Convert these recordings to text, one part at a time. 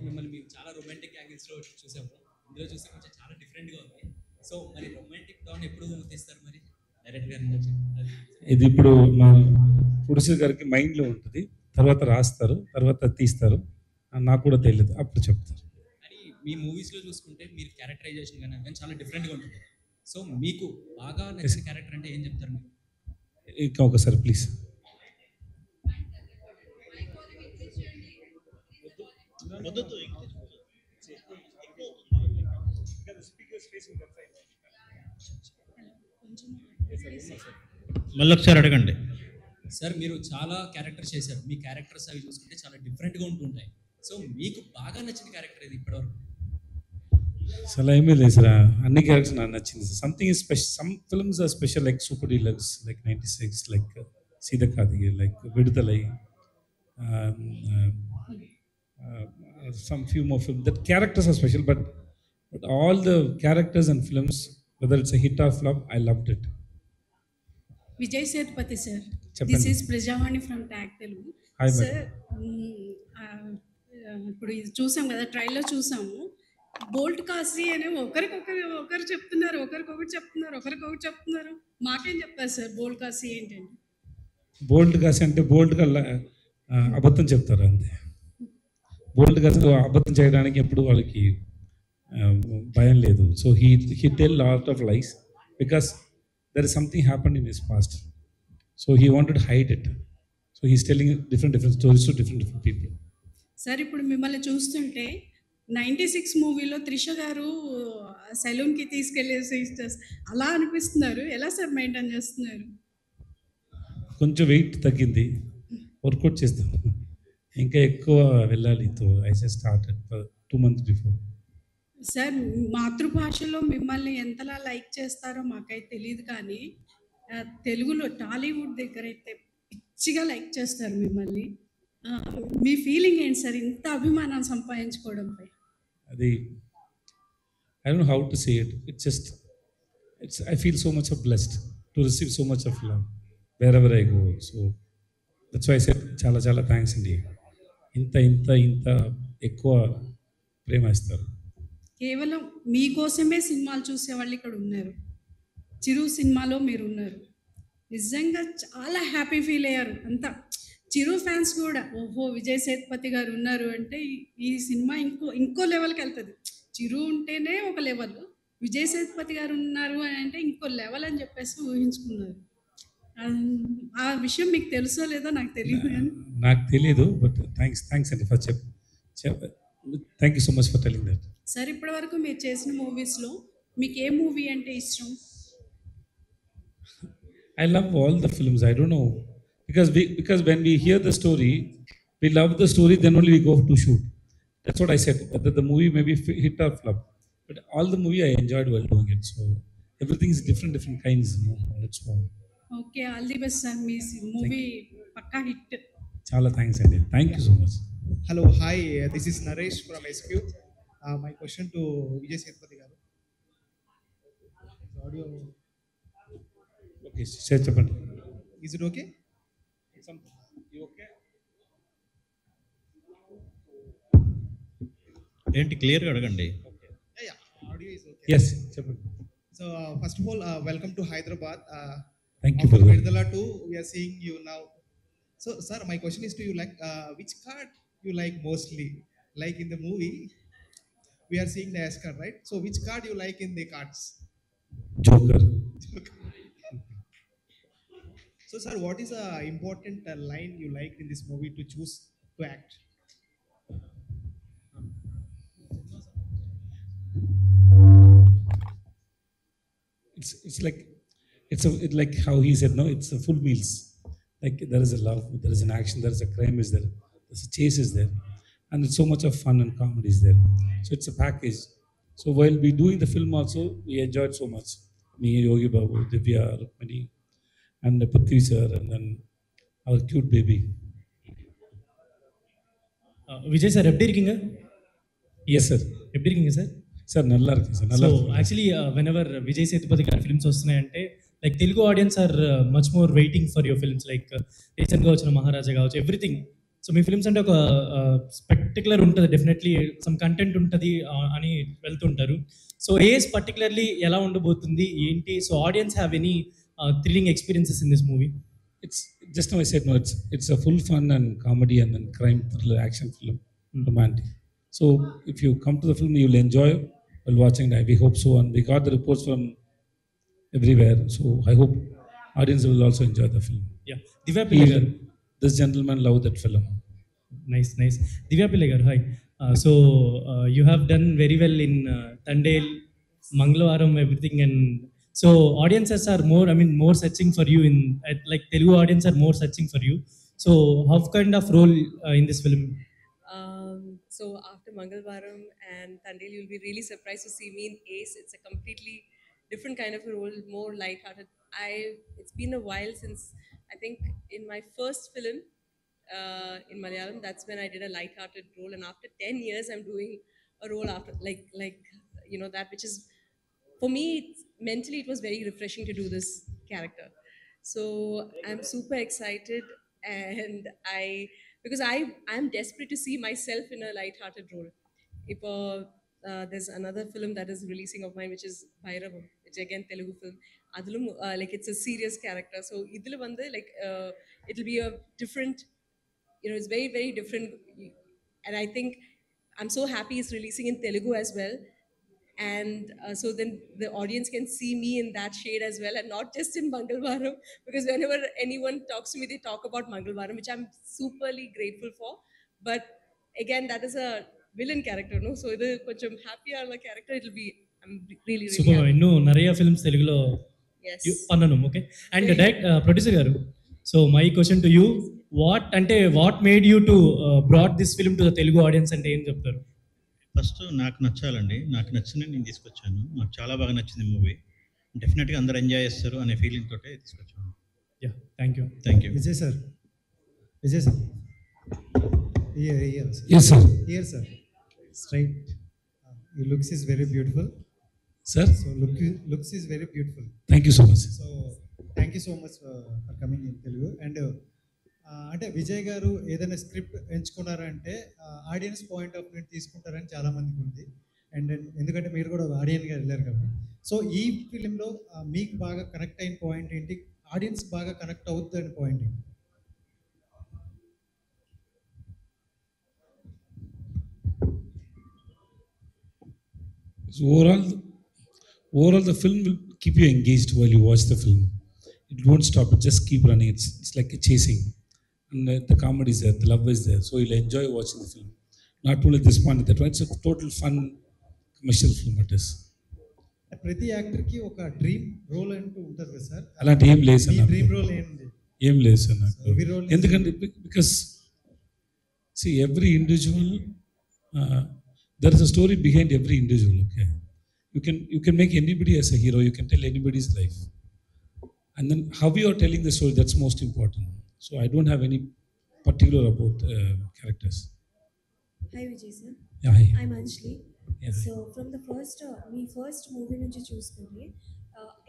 మిమ్మల్ని మేము చాలా రొమాంటిక్ యాంగిల్స్లో చూసాము. ఇందులో చూస్తే కొంచెం చాలా డిఫరెంట్గా ఉంది. సో మరి రొమాంటిక్ డాన్ ఎప్పుడు తీస్తారు మరి డైరెక్టర్ గారి నుంచి? ఇది ఇప్పుడు మా ప్రొడ్యూసర్ గారికి మైండ్లో ఉంటుంది, తర్వాత రాస్తారు, తర్వాత తీస్తారు. నాకు కూడా తెలియదు, అప్పుడు చెప్తారు. అని మీ మూవీస్లో చూసుకుంటే మీరు క్యారెక్టరైజేషన్ కానీ చాలా డిఫరెంట్గా ఉంటుంది. సో మీకు బాగా నచ్చిన క్యారెక్టర్ అంటే ఏం చెప్తారు మీరు? ఇంకా ఒకసారి ప్లీజ్. మళ్ళీ ఒకసారి అడగండి సార్. మీరు చాలా క్యారెక్టర్స్ చేశారు, మీ క్యారెక్టర్స్ అవి చూసుకుంటే చాలా డిఫరెంట్గా ఉంటుంటాయి. సో మీకు బాగా నచ్చిన క్యారెక్టర్ ఇది ఇప్పటివరకు? అసలు ఏమీ లేదు సార్, అన్ని క్యారెక్టర్స్ నాకు నచ్చింది. Something is special. Some films are special, like super deluxe, like 96, like Seetha Karthikeya, like Viduthalai, some few more films. That characters are special, but all the characters and films, whether it's a hit or flop, I loved it. Vijay Sethupathi sir, Cheppandi. this is Prajavani from Tag Telugu. Hi, sir. ఇప్పుడు ఇది చూసాం కదా, trailer చూసాము. Bolt కాసి అని ఒకరు చెప్తున్నారు, ఒకరికొకటి చెప్తున్నారు. మాకేం చెప్తారు సార్ బోల్ట్ కాసి ఏంటంటే? బోల్డ్ కాసి అంటే బోల్డ్గా అబద్ధం చెప్తారు అంతే. బోల్డ్ కాసి అబద్ధం చేయడానికి ఎప్పుడు వాళ్ళకి భయం లేదు. So he tell lot of lies because there is something happened in his past. So he wanted hide it. So he's telling different stories to different people. Sir ఇప్పుడు మిమ్మల్ని చూస్తుంటే 96 మూవీలో త్రిష గారు సెలూన్కి తీసుకెళ్ళేసి అలా అనిపిస్తున్నారు. ఎలా సార్ మెయింటైన్ చేస్తున్నారు? కొంచెం వెయిట్ తగ్గింది, వర్కౌట్ చేస్తాం, ఇంకా ఎక్కువ వెళ్ళాలి. I just started 2 months before. Sir మాతృభాషలో మిమ్మల్ని ఎంతలా లైక్ చేస్తారో మాకైతే తెలియదు, కానీ తెలుగులో టాలీవుడ్ దగ్గర అయితే పిచ్చిగా లైక్ చేస్తారు మిమ్మల్ని. మీ ఫీలింగ్ ఏంటి సార్ ఇంత అభిమానాన్ని సంపాదించుకోవడంపై? అది I don't know how to say it. I feel so much of blessed to receive so much of love wherever I go. So that's why I said చాలా చాలా thanks అండి. ఇంత ఎక్కువ ప్రేమ ఇస్తారు. కేవలం మీకోసమే సినిమాలు చూసేవాళ్ళు ఇక్కడ ఉన్నారు. చిరు సినిమాలో మీరు ఉన్నారు. నిజంగా చాలా హ్యాపీ ఫీల్ అయ్యారు అంతా. చిరు ఫ్యాన్స్ కూడా ఓహో విజయ్ సేతుపతి గారు ఉన్నారు అంటే ఈ సినిమా ఇంకో లెవెల్కి వెళ్తుంది. చిరు ఉంటేనే ఒక లెవెల్, విజయ్ సేతుపతి గారు ఉన్నారు అని అంటే ఇంకో లెవెల్ అని చెప్పేసి ఊహించుకున్నారు. ఆ విషయం మీకు తెలుసో లేదో నాకు తెలియదు, కానీ నాకు తెలియదు. బట్ థ్యాంక్స్ అండి for thank you so much for telling that. Sir ఇప్పటి వరకు మీరు చేసిన మూవీస్లో మీకు ఏ మూవీ అంటే ఇష్టం? I love all the films. I don't know because when we hear the story, we love the story. Then only we go to shoot. That's what I said. Whether the movie may be hit or flop, but all the movie I enjoyed while doing it. So everything is different kinds. That's all. Okay, all the best sir. మీ movie పక్కా hit. చాలా thanks అండి. Thank you so much. Hello, hi. This is Naresh from SQ. My question to Vijay Sethupathi garu. Audio. Okay, చెప్పండి. Is it okay? You okay? ఏంటి క్లియర్గా అడగండి. Yeah. Audio is okay. Yes, చెప్పండి. So first of all, welcome to Hyderabad. Thank you, brother. brother. Virdala too. We are seeing you now. So sir, my question is to you, like which card you like mostly? Like in the movie, we are seeing the S card, right? So which card you like in the cards? Joker. So sir, what is a important line you liked in this movie to choose to act? It's like how he said, no, it's a full meals. Like there is a love, there is an action, there is a crime is there, there's a chase is there, and it's so much of fun and comedy is there. So it's a package. So while we doing the film also, we enjoyed so much. Me, Yogi Babu, Divya, Rukmini, and Prithvi sir, and then our cute baby. Vijay sir எப்படி இருக்கீங்க? Yes sir. எப்படி இருக்கீங்க sir? Sir నల్లా ఇருக்கு sir. So actually whenever Vijay Sethupathi గారి films వస్తున్నాయంటే like Telugu audience are much more waiting for your films. Like రీసెంట్గా వచ్చిన మహారాజా కావచ్చు, ఎవ్రీథింగ్ సో మీ ఫిల్మ్స్ అంటే ఒక పర్టికులర్ ఉంటుంది, డెఫినెట్లీ సమ్ కంటెంట్ ఉంటుంది అని వెళ్తుంటారు. సో ఏస్ పర్టికులర్లీ ఎలా ఉండబోతుంది ఏంటి? So audience have any thrilling experiences in this movie? It's just now I said no. It's a full fun and comedy and then crime thriller, action film, romantic. So if you come to the film, you'll enjoy while watching it. We hope so, and we got the reports from everywhere. So I hope audience will also enjoy the film. Yeah, Divya Pillai గారు. This gentleman loved that film. Nice. Divya Pillai గారు, hi. So you have done very well in Thandel, Mangalavaram, everything. And so audiences are more searching for you in like Telugu audience are more searching for you. So how kind of role in this film? So after Mangalvaram and Tandil, you'll be really surprised to see me in Ace. It's a completely different kind of a role, more light-hearted. It's been a while since, I think, in my first film in Malayalam, that's when I did a light-hearted role. And after 10 years, I'm doing a role after like that, which is, for me, mentally, it was very refreshing to do this character. So I'm super excited, and because I'm desperate to see myself in a light-hearted role. If there's another film that is releasing of mine, which is Bhairavam, which again Telugu film. Adulum like it's a serious character. So idhula vande like it'll be a different, it's very very different, and I think I'm so happy it's releasing in Telugu as well. And so then the audience can see me in that shade as well, and not just in Mangalvaram, because whenever anyone talks to me, they talk about Mangalvaram, which I'm superly grateful for. But again, that is a villain character, no? So the koncham happier character, it'll be, I'm really Super. happy. ఇన్నూ నరియా ఫిల్మ్స్ తెలుగులో Yes. పన్నను. Okay. And direct producer గారు, so my question to you, what made you to brought this film to the Telugu audience అంటే ఏం చెప్తారు? First నాకు నచ్చాలండి, నాకు నచ్చిన నేను తీసుకొచ్చాను. నాకు చాలా బాగా నచ్చింది మూవీ. డెఫినెట్గా అందరూ ఎంజాయ్ చేస్తారు అనే ఫీలింగ్ తోటే తీసుకొచ్చాను. Yeah, thank you. Vijay sir. Here, sir. Yes, sir. Here, sir. Straight. Your looks is very beautiful. Sir, So looks is very beautiful. thank you so much. So thank you so much for coming in Telugu. And అంటే విజయ్ గారు ఏదైనా script ఎంచుకున్నారంటే audience point of view తీసుకుంటారని చాలా మందికి ఉంది. And ఎందుకంటే మీరు కూడా ఆడియన్గా వెళ్ళారు కాబట్టి, సో ఈ ఫిలింలో మీకు బాగా కనెక్ట్ అయిన పాయింట్ ఏంటి? ఆడియన్స్ బాగా కనెక్ట్ అవుతుంది పాయింట్ ఏంటి? So overall, the film will keep you engaged while you watch the film. It won't stop. It just keep running. It's like a chasing, and the comedy is there, the love is there. So you'll enjoy watching the film. Not only this one, that one. It's a total fun commercial film. It is. ప్రతి యాక్టర్కి ఒక dream role అంటూ ఉంటుంది కదా sir? అలాంటి ఏం లేదు sir మీ నాకు. Dream role ఏంటి? ఏం లేదు సార్ నాకు. Every role is- ఎందుకంటే because see every individual, there is a story behind every individual. Okay, you can make anybody as a hero. You can tell anybody's life, and then how you are telling the story, that's most important. So I don't have any particular about characters. Hi Vijay sir. Yeah, hi. I'm Anjali. Yeah. So from the first me first movie nunchi chooskunte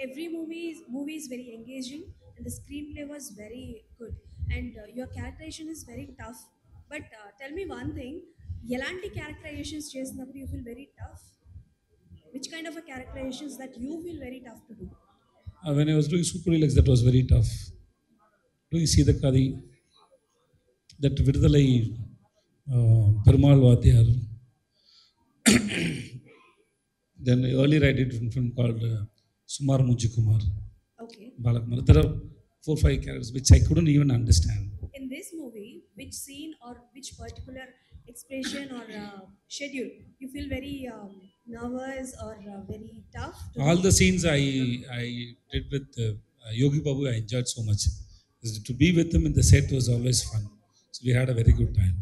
every movie is very engaging and the screenplay was very good and your characterization is very tough. But tell me one thing, elanti characterizations chesinappudu you feel very tough? Which kind of a characterizations that you feel very tough to do? When I was doing Super Relax, that was very tough. Doing Sida Kadi, that Vidalai Perumal Vadyar. Then earlier I did a film called Sumar Munji Kumar, Okay. Balakumar. There are 4-5 characters which I couldn't even understand. In this movie, which scene or which particular expression or schedule you feel very nervous or very tough to All do? the scenes I did with Yogi Babu, I enjoyed so much. To be with him in the set was always fun. So we had a very good time.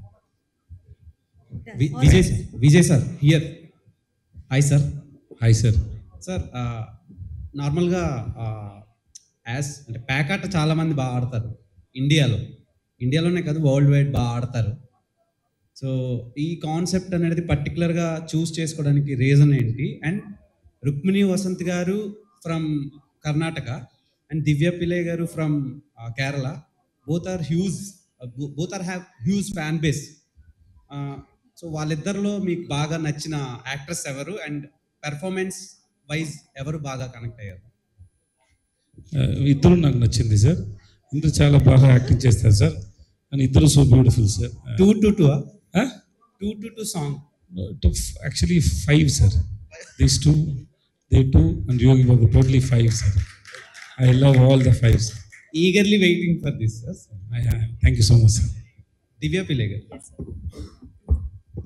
Done. All Vijay right. Vijay sir here. Hi sir. Hi, sir. Sir నార్మల్గా అంటే pack ఆట చాలామంది బాగా ఆడతారు ఇండియాలోనే కాదు world wide బాగా ఆడతారు. సో ఈ కాన్సెప్ట్ అనేది పర్టికులర్గా చూస్ చేసుకోవడానికి రీజన్ ఏంటి? అండ్ రుక్మిణి వసంత్ గారు ఫ్రమ్ కర్ణాటక అండ్ దివ్య పిల్లై గారు from Kerala, both are huge both are have huge fan base. So వాళ్ళిద్దరిలో మీకు బాగా నచ్చిన యాక్ట్రెస్ ఎవరు, అండ్ పెర్ఫార్మెన్స్ వైజ్ ఎవరు బాగా కనెక్ట్ అయ్యారు? ఇద్దరు నాకు నచ్చింది సార్. ఇద్దరు చాలా బాగా యాక్టింగ్ చేస్తారు సార్, అండ్ ఇద్దరు so beautiful sir. 2 song actually 5 sir. These two, they 2, and Yogi Babu, totally 5 sir. I love all the 5 sir. Eagerly waiting for this sir. Thank you so much sir. దివ్య పిల్లై గారు,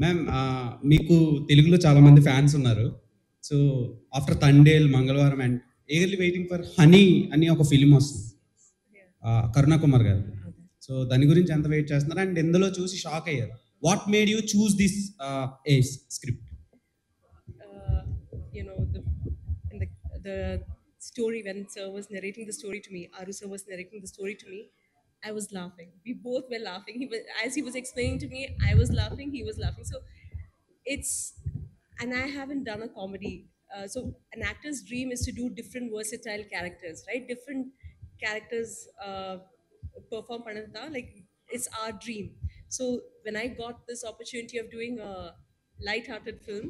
ma'am మీకు తెలుగులో చాలా మంది fans ఉన్నారు. So after Thandel, మంగళవారం and eagerly waiting for honey అని ఒక film వస్తుంది, కరుణ కుమార్ గారు. సో దాని గురించి ఎంత వెయిట్ చేస్తున్నారు, అండ్ ఎందులో చూసి షాక్ అయ్యారు? What made you choose this as script? You know, the story, when sir was narrating the story to me, Aru sir was narrating the story to me, I was laughing. We both were laughing. As he was explaining to me, I was laughing, he was laughing. So it's, and I haven't done a comedy. So an actor's dream is to do different versatile characters, right? Different characters perform pananta, like it's our dream. So when I got this opportunity of doing a light-hearted film,